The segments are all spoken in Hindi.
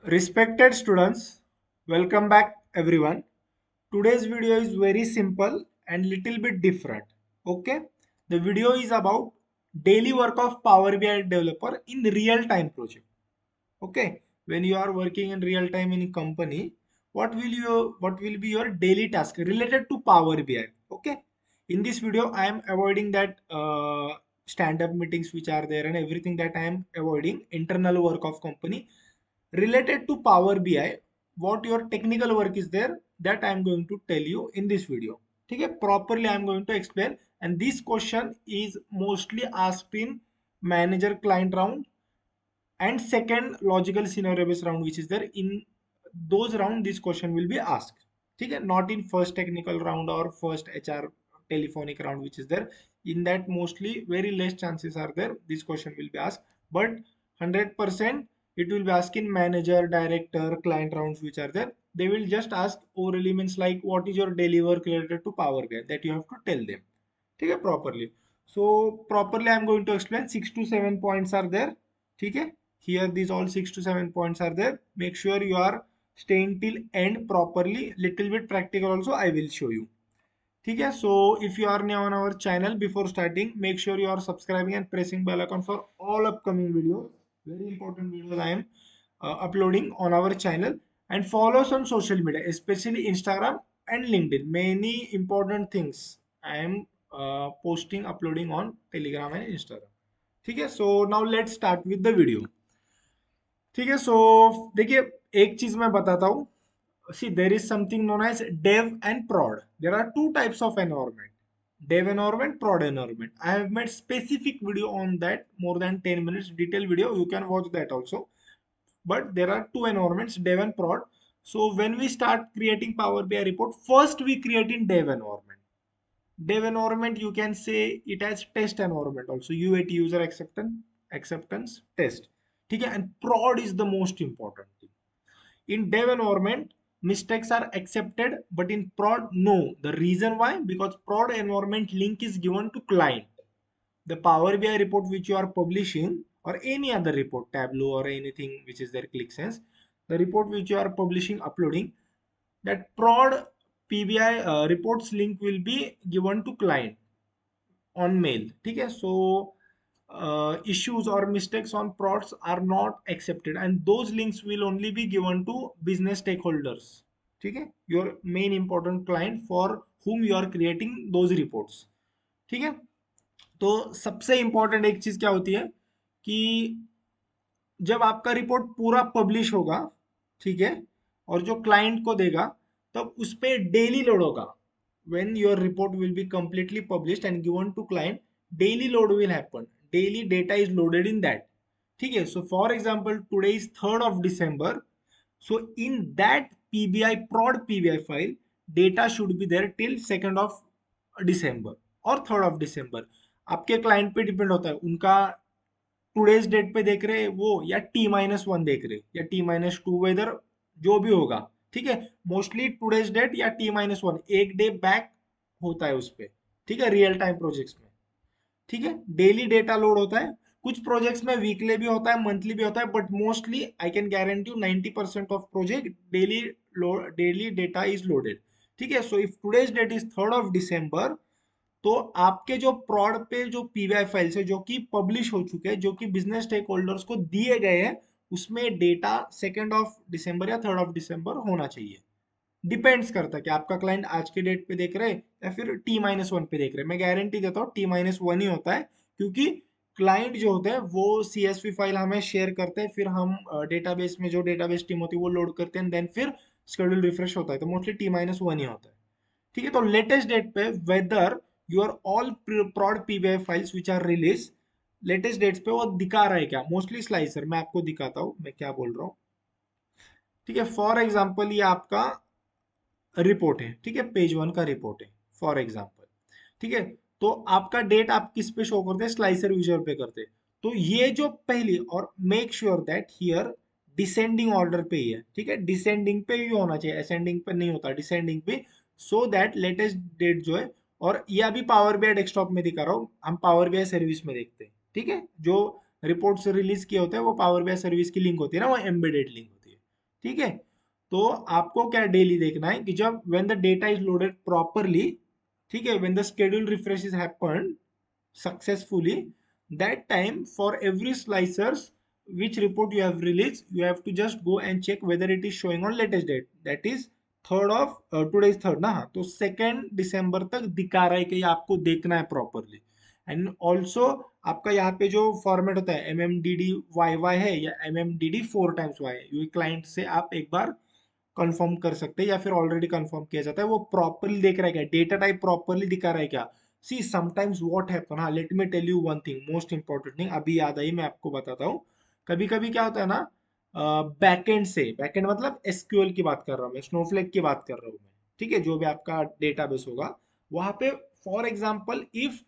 Respected students, welcome back everyone. Today's video is very simple and little bit different. Okay, the video is about daily work of Power BI developer in real time project. Okay, when you are working in real time in a company, what will be your daily task related to Power BI? Okay, in this video I am avoiding that stand-up meetings which are there and everything that I am avoiding internal work of company related to Power BI. What your technical work is there that I am going to tell you in this video. Okay, properly I am going to explain, and this question is mostly asked in manager client round and second logical scenario based round which is there. In those round this question will be asked. Okay, not in first technical round or first HR telephonic round which is there. In that mostly very less chances are there this question will be asked, but 100% it will be asked in manager director client rounds which are there. They will just ask orally, means like what is your daily work related to Power BI, that you have to tell them. ठीक है properly. So properly I am going to explain. 6 to 7 points are there. ठीक है, here these all 6 to 7 points are there. Make sure you are staying till end properly. Little bit practical also I will show you. ठीक है, so if you are new on our channel, before starting make sure you are subscribing and pressing bell icon for all upcoming videos. Very important videos I am uploading on our channel. And follow us on social media, especially Instagram and LinkedIn. Many important things I am posting, uploading on Telegram and Instagram. ठीक है, so now let's start with the video. ठीक है, सो देखिए एक चीज मैं बताता हूँ. See, there is something known as dev and prod. There are two types of environment: dev environment, prod environment. I have made specific video on that, more than 10 minutes detailed video. You can watch that also. But there are two environments, dev and prod. So when we start creating Power BI report, first we create in dev environment. Dev environment, you can say it as test environment also. UAT, user acceptance test. ठीक है, and prod is the most important thing. In dev environment, mistakes are accepted, but in prod, no. The reason why? Because prod environment link is given to client. The Power BI report which you are publishing, or any other report, Tableau or anything which is there, ClickSense, the report which you are publishing, uploading, that prod PBI reports link will be given to client on mail. ठीक है, so issues or mistakes on prods are not accepted, and those links will only be given to business stakeholders. ठीक है, your main important client for whom you are creating those reports. ठीक है, तो सबसे इंपॉर्टेंट एक चीज क्या होती है कि जब आपका रिपोर्ट पूरा पब्लिश होगा, ठीक है, और जो क्लाइंट को देगा, तब उस पे डेली लोड होगा. when your report will be completely published and given to client, daily load will happen. Daily data is loaded in that. ठीक है, so for example today is 3rd of December. So in that PBI prod PBI file, data should be there till 2nd of December और 3rd of December. आपके क्लाइंट पे डिपेंड होता है, उनका टूडेज डेट पे देख रहे वो या T-1 देख रहे या T-2, वेदर जो भी होगा. ठीक है, मोस्टली टूडेज डेट या T-1 एक डे बैक होता है उस पे. ठीक है, रियल टाइम प्रोजेक्ट्स में. ठीक है, डेली डेटा लोड होता है. कुछ प्रोजेक्ट्स में वीकली भी होता है, मंथली भी होता है, but mostly I can guarantee you 90% of project daily data is loaded. ठीक है, so if today's date is 3rd of December, तो आपके जो प्रॉड पे जो पीवीआई फाइल्स है जो कि पब्लिश हो चुके हैं, जो कि बिजनेस स्टेक होल्डर्स को दिए गए हैं, उसमें डेटा 2nd of December या 3rd of December होना चाहिए. डिपेंड्स करता है कि आपका क्लाइंट आज के डेट पे देख रहे हैं या फिर T-1 पे देख रहे हैं. मैं गारंटी देता हूँ T-1 ही होता है, क्योंकि क्लाइंट जो होते हैं वो CSV फाइल हमें शेयर करते हैं, फिर हम डेटाबेस में जो डेटाबेस टीम होती है वो लोड करते हैं, देन फिर शेड्यूल रिफ्रेश होता है, तो मोस्टली T-1 ही होता है. ठीक है, तो लेटेस्ट डेट पे whether your all prod PBI files which are release, latest dates पे वो दिखा रहा है क्या, मोस्टली स्लाइसर. मैं आपको दिखाता हूँ मैं क्या बोल रहा हूँ. ठीक है, फॉर एग्जाम्पल ये आपका रिपोर्ट है. ठीक है, पेज 1 का रिपोर्ट है फॉर एग्जाम्पल. ठीक है, तो आपका डेट आप किस पे शो करते हैं, स्लाइसर यूजर पे करते हैं. तो ये जो पहली, और make sure that here descending order पे ही है. ठीक है, डिसेंडिंग पे ही होना चाहिए, असेंडिंग पे नहीं होता, डिसेंडिंग पे, सो दैट लेटेस्ट डेट जो है. और ये अभी पावर बीआई डेस्कटॉप में दिखा रहा हूँ, हम पावर बीआई सर्विस में देखते हैं. ठीक है, जो रिपोर्ट्स रिलीज किए होते हैं वो पावर बीआई सर्विस की लिंक होती है ना, वो एम्बेडेड लिंक होती है. ठीक है। तो आपको क्या डेली देखना है कि जब when the data is loaded properly, ठीक है, when the schedule refresh is happened successfully, that time for every slicers which report you have released, you have to just go and check whether it is showing on latest date, that is third of today is third ना, तो 2 दिसंबर तक दिखा रहा है कि ये आपको देखना है प्रॉपरली। एंड ऑल्सो आपका यहाँ पे जो फॉर्मेट होता है M M D D Y Y है या M M D D 4 times Y है, ये क्लाइंट से आप एक बार कंफर्म कर सकते हैं या फिर ऑलरेडी कंफर्म किया जाता है वो प्रॉपरली देख रहा है क्या, डेटा टाइप प्रॉपरली दिखा रहा है क्या। सी समटाइम्स व्हाट हैपन, हाँ let me tell you one thing, most important thing अभी याद आई, मैं आपको बताता हूँ। कभी कभी क्या होता है ना, बैकएंड से, बैकएंड मतलब एसक्यूएल की बात कर रहा हूँ मैं, स्नोफ्लेक की बात कर रहा हूँ मैं, ठीक है, जो भी आपका डेटाबेस होगा वहां पे, for example if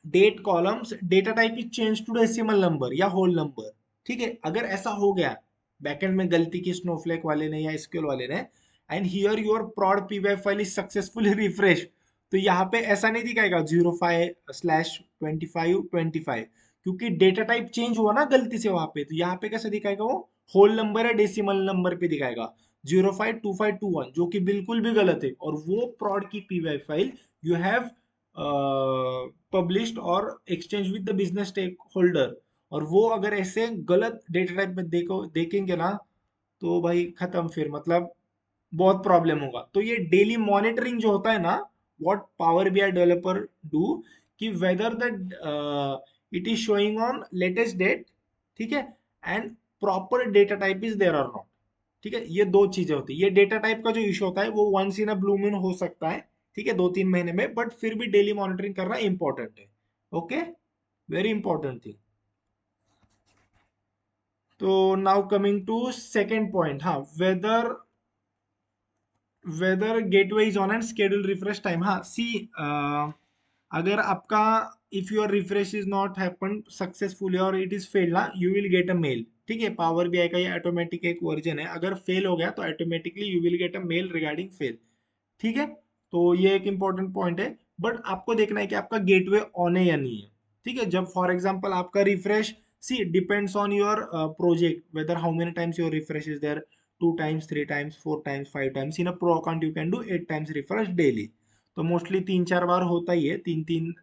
date columns data type is change to decimal number या होल नंबर, ठीक है, अगर ऐसा हो गया बैकएंड में गलती की स्नोफ्लेक वाले ने या एसक्यूएल वाले ने, and here your prod py file is successfully refresh, तो यहाँ पे ऐसा नहीं दिखाएगा 05/2525, क्योंकि डेटा टाइप चेंज हुआ ना गलती से वहां पे, तो यहाँ पे कैसे दिखाएगा वो, होल नंबर है डेसिमल नंबर पे दिखाएगा 052521, जो कि बिल्कुल भी गलत है, और वो prod की py file you have published और exchange with the business stakeholder, और वो अगर ऐसे गलत डेटा टाइप में देखेंगे ना, तो भाई खत्म, फिर मतलब बहुत प्रॉब्लम होगा। तो ये डेली मॉनिटरिंग जो होता है ना, what power BI developer do, कि whether the it is showing on latest date, ठीक है, and proper data type is there और नॉट, ठीक है, ये दो चीजें होती है। ये डेटा टाइप का जो इशू होता है वो once in a blue moon हो सकता है, ठीक है, 2-3 महीने में, बट फिर भी डेली मॉनिटरिंग करना इंपॉर्टेंट है। Okay, very important thing. तो now coming to second point, हाँ, whether whether gateway is on and schedule refresh time, हाँ सी, अगर आपका if your refresh is not happen successfully और इट इज फेल ना, you will get a mail, ठीक है, पावर बीआई का ये ऑटोमेटिक एक वर्जन है, अगर फेल हो गया तो automatically you will get a mail regarding fail, ठीक है। तो ये एक इंपॉर्टेंट पॉइंट है, बट आपको देखना है कि आपका गेटवे ऑन है या नहीं है, ठीक है। जब फॉर एग्जांपल आपका refresh, see depends on your project whether how many times your refresh is there, 2 times, 3 times, 4 times, 5 times, in a pro account you can do 8 times refresh daily, तो मोस्टली 3-4 बार होता ही है, 3-3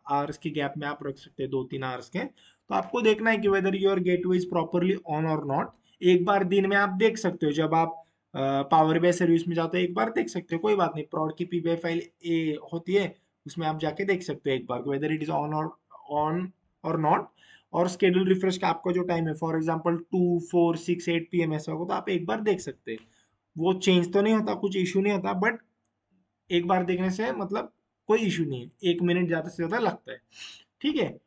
आवर्स के गैप में आप रख सकते हैं, 2-3 आवर्स के। तो आपको देखना है कि whether your gateway is properly on और नॉट, एक बार दिन में आप देख सकते हो, जब आप पावर बीआई सर्विस में जाते हो एक बार देख सकते हो, कोई बात नहीं, प्रॉड की पीबीआई फाइल ए होती है, उसमें आप जाके देख सकते हो एक बार वेदर इट इज ऑन और नॉट। और स्केड्यूल रिफ्रेश का आपका जो टाइम है फॉर एग्जांपल 2, 4, 6, 8 PM ऐसा होगा, तो आप एक बार देख सकते हैं, वो चेंज तो नहीं होता, कुछ इशू नहीं होता, बट एक बार देखने से मतलब कोई इशू नहीं है, 1 मिनट ज्यादा से ज्यादा लगता है, ठीक है।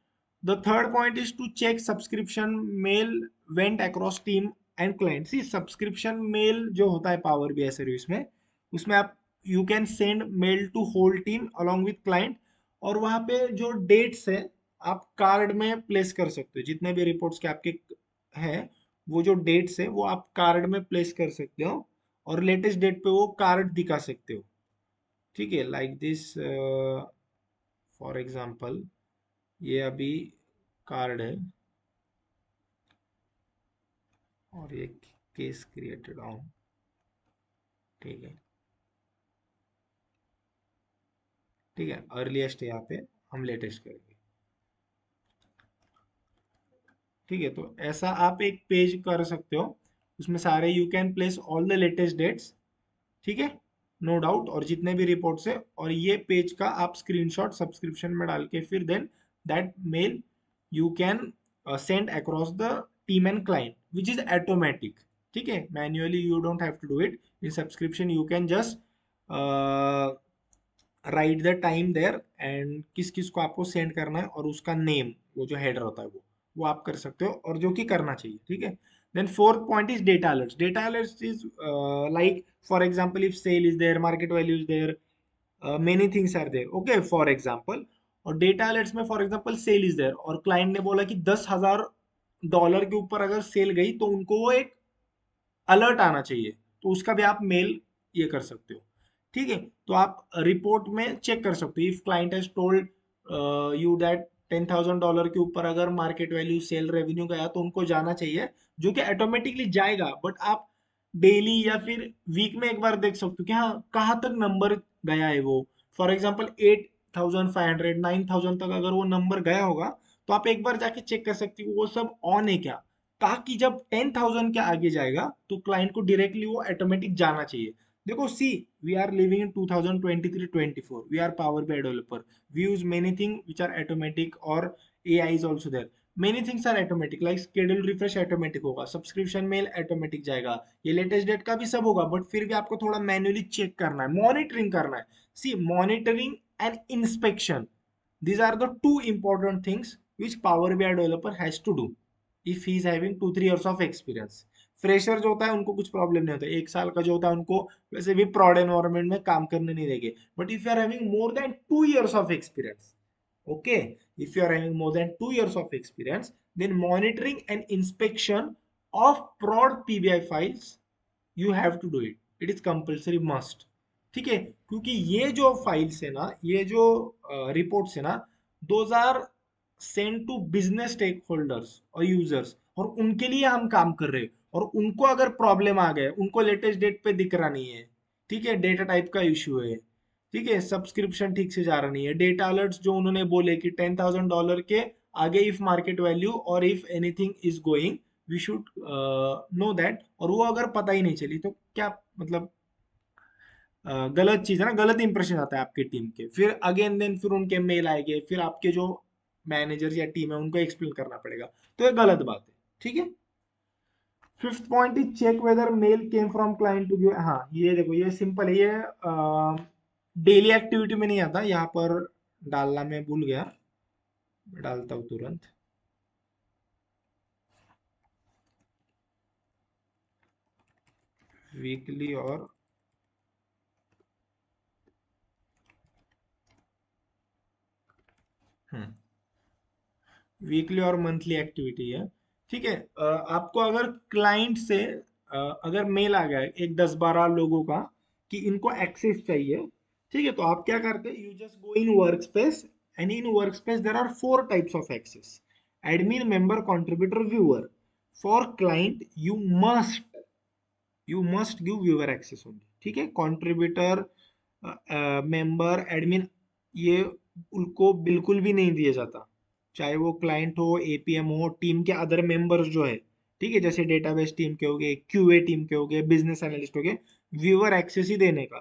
The third point is to check subscription mail went across team and client, see subscription mail जो होता है पावर बीआई सर्विस में, उसमें आप you can send mail to whole team along with client, और वहां पे जो डेट्स है आप कार्ड में प्लेस कर सकते हो, जितने भी रिपोर्ट्स के आपके हैं वो जो डेट्स है वो आप कार्ड में प्लेस कर सकते हो, और लेटेस्ट डेट पे वो कार्ड दिखा सकते हो, ठीक है, लाइक दिस, फॉर एग्जांपल ये अभी कार्ड है और ये केस क्रिएटेड ऑन, ठीक है, ठीक है, अर्लीस्ट यहाँ पे हम लेटेस्ट करेंगे, ठीक है। तो ऐसा आप एक पेज कर सकते हो, उसमें सारे you can place all the latest dates, ठीक है, नो डाउट, और जितने भी रिपोर्ट्स है, और ये पेज का आप स्क्रीनशॉट सब्सक्रिप्शन में डाल के फिर then that mail you can send across the team and client which is automatic, ठीक है, manually you don't have to do it, in subscription you can just write the time there and किस किस को आपको सेंड करना है, और उसका नेम, वो जो हेडर होता है वो आप कर सकते हो, और जो कि करना चाहिए, ठीक है। Then fourth point is data alerts, data alerts is like for example if sale is there, market value is there, many things are there, okay, for example, और डेटा अलर्ट्स में for example sale is there और क्लाइंट ने बोला कि $10,000 के ऊपर अगर सेल गई तो उनको वो एक अलर्ट आना चाहिए, तो उसका भी आप मेल ये कर सकते हो, ठीक है। तो आप रिपोर्ट में चेक कर सकते हो, if client has told you that $10,000 के ऊपर अगर मार्केट वैल्यू सेल रेवेन्यू गया तो उनको जाना चाहिए, जो कि ऑटोमेटिकली जाएगा। बट आप डेली या फिर वीक में एक बार देख सकते हो कि हाँ कहाँ तक नंबर गया है वो। फॉर एग्जाम्पल 8,500 9,000 तक अगर वो नंबर गया होगा तो आप एक बार जाके चेक कर सकते हो वो सब ऑन है क्या, ताकि जब 10,000 के आगे जाएगा तो क्लाइंट को डायरेक्टली वो ऑटोमेटिक जाना चाहिए। देखो see, we are living in 2023-24, we are power BI developer, we use many things which are automatic or AI is also there. Many things are automatic like schedule refresh automatic होगा, सब्सक्रिप्शन मेल ऑटोमेटिक जाएगा, ये लेटेस्ट डेट का भी सब होगा, बट फिर भी आपको थोड़ा मैन्युअली चेक करना है, मॉनिटरिंग करना है। सी, monitoring and inspection, these are the two important things which Power BI developer has to do if he is having 2-3 years of experience. Fresher जो होता है उनको कुछ प्रॉब्लम नहीं होता, 1 साल का जो होता है उनको वैसे भी प्रॉड एनवायरमेंट में काम करने नहीं देंगे। But if you are having more than 2 years of experience, okay, if you are having more than 2 years of experience, then monitoring and inspection of prod PBI files you have to do it, it is compulsory must। ठीक है, क्योंकि ये जो फाइल्स है ना, ये जो रिपोर्ट्स है ना, those are send to business stakeholders और यूजर्स, और उनके लिए हम काम कर रहे हैं। और उनको अगर प्रॉब्लम आ गया, उनको लेटेस्ट डेट पे दिख रहा नहीं है, ठीक है, डेटा टाइप का इश्यू है, ठीक है, सब्सक्रिप्शन ठीक से जा रहा नहीं है, डेटा अलर्ट्स जो उन्होंने बोले कि $10,000 के आगे इफ मार्केट वैल्यू और if anything is going we should know that, और वो अगर पता ही नहीं चली तो क्या मतलब, गलत चीज है ना, गलत इंप्रेशन आता है आपकी टीम के। फिर अगेन देन फिर उनके मेल आएंगे, फिर आपके जो मैनेजर या टीम है उनको एक्सप्लेन करना पड़ेगा, तो ये गलत बात है। ठीक है, fifth point is check whether mail came from client to give. हाँ ये देखो, ये सिंपल है, ये डेली एक्टिविटी में नहीं आता, यहाँ पर डालना मैं भूल गया, मैं डालता हूँ तुरंत। वीकली और वीकली और मंथली एक्टिविटी है। ठीक है, आपको अगर क्लाइंट से अगर मेल आ गया है एक 10-12 लोगों का कि इनको एक्सेस चाहिए, ठीक है, तो आप क्या करते हैं, you just go in workspace, and in workspace there are 4 types of access: admin, member, contributor, viewer. For client you must give viewer access only. ठीक है, कंट्रीब्यूटर, मेंबर, एडमिन, ये उनको बिल्कुल भी नहीं दिया जाता, चाहे वो क्लाइंट हो, एपीएम हो, टीम के अदर मेंबर्स जो है, ठीक है, जैसे डेटाबेस टीम के हो गए, क्यूए टीम के हो गए, बिजनेस एनालिस्ट हो गए, व्यूअर एक्सेस ही देने का।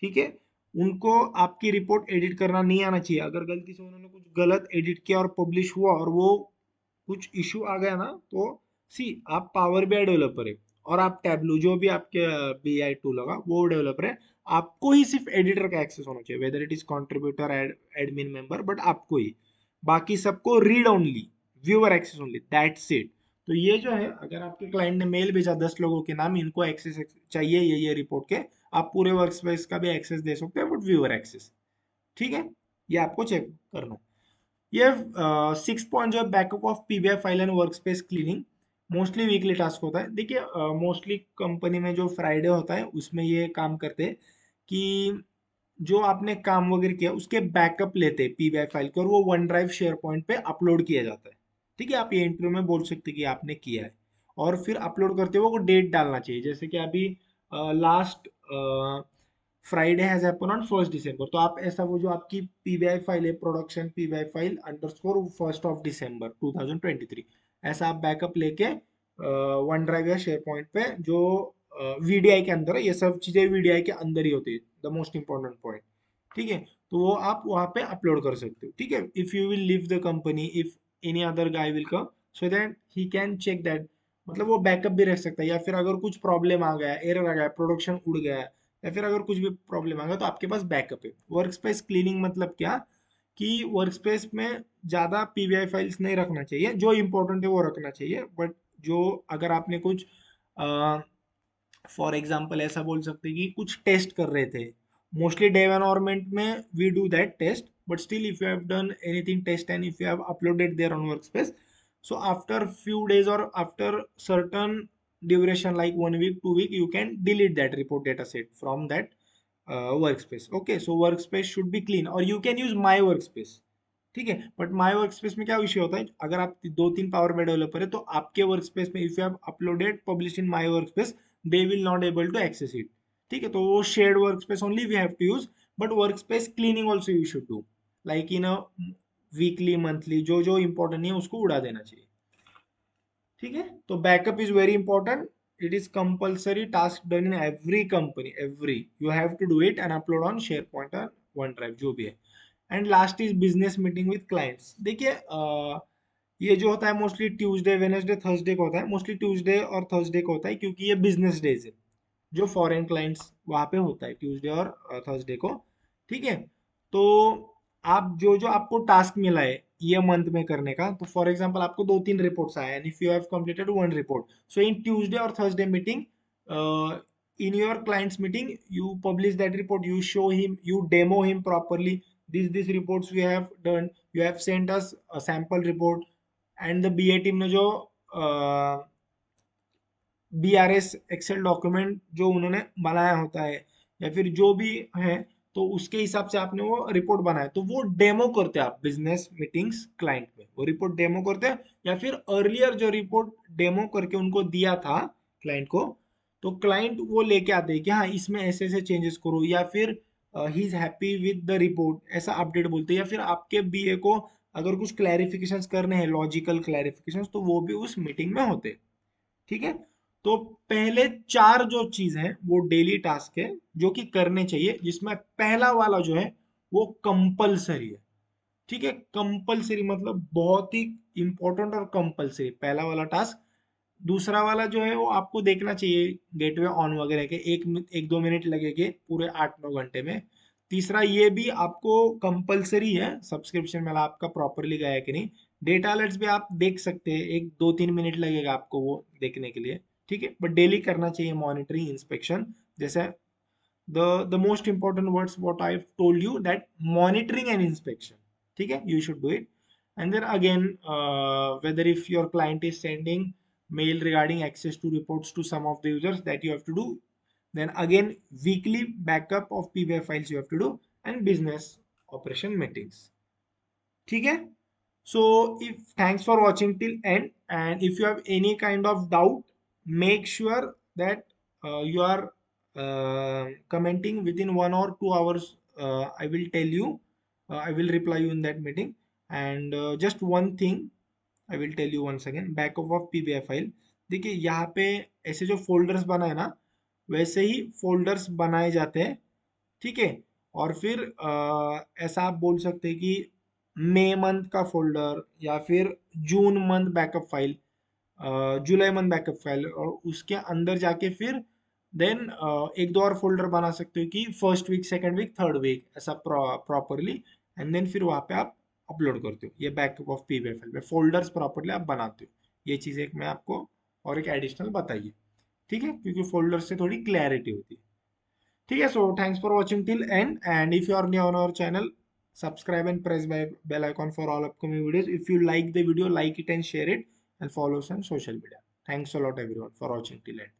ठीक है, उनको आपकी रिपोर्ट एडिट करना नहीं आना चाहिए। अगर गलती से उन्होंने कुछ गलत एडिट किया और पब्लिश हुआ और वो कुछ इशू आ गया ना, तो सी, आप पावर बीआई डेवलपर है और आप टैबलू जो भी आपके बीआई टूल होगा वो डेवलपर है, आपको ही सिर्फ एडिटर का एक्सेस होना चाहिए, whether it is contributor, admin, member, but आपको ही, बाकी सबको read only, viewer access only, that's it. तो ये जो है, अगर आपके क्लाइंट ने मेल भेजा 10 लोगों के नाम, इनको एक्सेस चाहिए ये रिपोर्ट के, आप पूरे वर्क स्पेस का भी एक्सेस दे सकते हैं, बट व्यूअर एक्सेस। ठीक है, ये आपको चेक करना है। ये 6 पॉइंट जो है, backup of PBI file and work space cleaning, mostly weekly task होता है। देखिए, मोस्टली कंपनी में जो फ्राइडे होता है उसमें ये काम करते हैं कि जो आपने काम वगैरह किया उसके बैकअप लेते हैं पीबीआई फाइल के, और वो वन ड्राइव शेयर पॉइंट पे अपलोड किया जाता है। ठीक है, आप ये इंटरव्यू में बोल सकते हैं कि आपने किया है, और फिर अपलोड करते हुए वो डेट डालना चाहिए, जैसे कि अभी last Friday has happen on 1 दिसंबर, तो आप ऐसा वो जो आपकी पीबीआई फाइल है, production PBI file underscore 1 December 2023, ऐसा आप बैकअप लेके वन ड्राइव या शेयर पॉइंट पे जो वीडीआई के अंदर है, ये सब चीजें वीडीआई के अंदर ही होती है, द मोस्ट इंपॉर्टेंट पॉइंट। ठीक है, तो वो आप वहां पे अपलोड कर सकते हो। ठीक है, if you will leave the company, if any other guy will come, so that he can check that, मतलब वो बैकअप भी रख सकता है, या फिर अगर कुछ प्रॉब्लम आ गया, एरर आ गया, प्रोडक्शन उड़ गया, या फिर अगर कुछ भी प्रॉब्लम आ गया, तो आपके पास बैकअप है। वर्क स्पेस क्लीनिंग मतलब क्या, कि वर्क स्पेस में ज़्यादा पीबीआई फाइल्स नहीं रखना चाहिए, जो इंपॉर्टेंट है वो रखना चाहिए, बट जो अगर आपने कुछ फॉर एग्जाम्पल ऐसा बोल सकते हैं कि कुछ टेस्ट कर रहे थे, मोस्टली डेव एनवायरमेंट में we do that test, but still if you have done anything test and if you have uploaded there on workspace, so after few days or after certain duration like 1 week 2 week, you can delete that report data set from that workspace. Okay, so workspace should be clean, or you can use my workspace. ठीक है। बट माय वर्क स्पेस में क्या विषय होता है, अगर आप 2-3 पावर बाई डेवलपर है तो आपके वर्क स्पेस में if you have uploaded publish in my workspace, they will not able to access it. ठीक है, तो वो shared workspace only we have to use, but workspace cleaning also you should do, like in a weekly monthly, जो जो इंपॉर्टेंट नहीं है उसको उड़ा देना चाहिए। ठीक है, तो backup is very important, it is compulsory task done in every company, every you have to do it and upload on SharePoint और वन ड्राइव जो भी है। And last is business meeting with clients. देखिए ये जो होता है मोस्टली ट्यूसडे वेनेसडे थर्सडे को होता है, मोस्टली ट्यूसडे और थर्सडे को होता है क्योंकि ये बिजनेस डेज है, जो फॉरेन क्लाइंट्स वहाँ पे होता है ट्यूसडे और थर्सडे को। ठीक है, तो आप जो जो आपको टास्क मिला है ये मंथ में करने का, तो फॉर एग्जांपल आपको 2-3 रिपोर्ट्स आए and if you have completed one report, so in Tuesday और Thursday meeting, in your client's meeting you publish that report, you show him, you demo him properly, these reports we have done, you have sent us a sample report, and the BA team ने जो BRS एक्सेल डॉक्यूमेंट जो उन्होंने बनाया होता है या फिर जो भी है, तो उसके हिसाब से आपने वो रिपोर्ट बनाया, तो वो डेमो करते हैं आप बिजनेस मीटिंग्स क्लाइंट में, वो रिपोर्ट डेमो करते हैं, या फिर अर्लियर जो रिपोर्ट डेमो करके उनको दिया था क्लाइंट को, तो क्लाइंट वो लेके आते हैं कि हाँ इसमें ऐसे ऐसे चेंजेस करो, या फिर he is happy with the report, ऐसा अपडेट बोलते हैं, या फिर आपके बीए को अगर कुछ क्लैरिफिकेशंस करने हैं, लॉजिकल क्लैरिफिकेशंस, तो वो भी उस मीटिंग में होते हैं। ठीक है, तो पहले 4 जो चीज है वो डेली टास्क है जो कि करने चाहिए, जिसमें पहला वाला जो है वो कंपलसरी है। ठीक है, कंपलसरी मतलब बहुत ही इंपॉर्टेंट और कंपलसरी पहला वाला टास्क। दूसरा वाला जो है वो आपको देखना चाहिए गेटवे ऑन वगैरह के, 1-2 मिनट लगेंगे पूरे 8-9 घंटे में। तीसरा ये भी आपको कंपलसरी है, सब्सक्रिप्शन वाला आपका प्रॉपरली गया है कि नहीं। डेटा अलर्ट्स भी आप देख सकते हैं, 1-2-3 मिनट लगेगा आपको वो देखने के लिए। ठीक है, बट डेली करना चाहिए मॉनिटरिंग इंस्पेक्शन, जैसे the most important words what I've told you, that monitoring and inspection. ठीक है, you should do it. And then again, whether if your client is sending mail regarding access to reports to some of the users, that you have to do. Then again, weekly backup of PBI files you have to do, and business operation meetings. ठीक है, so if thanks for watching till end, and if you have any kind of doubt, make sure that you are commenting within 1 or 2 hours. I will tell you, I will reply you in that meeting. And just one thing I will tell you once again, backup of PBI file। देखिए यहाँ पे ऐसे जो फोल्डर्स बनाए ना, वैसे ही फोल्डर्स बनाए जाते हैं। ठीक है, और फिर ऐसा आप बोल सकते हैं कि मई मंथ का फोल्डर, या फिर जून मंथ बैकअप फाइल, जुलाई मंथ बैकअप फाइल, और उसके अंदर जाके फिर देन एक दो और फोल्डर बना सकते हो कि first week, second week, third week, ऐसा प्रॉपरली। एंड देन फिर वहाँ पे आप अपलोड करते हो ये बैकअप ऑफ पीबीआई फाइल में, फोल्डर्स प्रॉपरली आप बनाते हो। ये चीज़ एक मैं आपको और एक एडिशनल बताइए। ठीक है, क्योंकि फोल्डर से थोड़ी क्लैरिटी होती है। ठीक है, so thanks for watching till end, and if you are new on our channel, subscribe and press bell icon for all upcoming videos. If you like the video, like it and share it, and follow us on social media. Thanks a lot everyone for watching till end.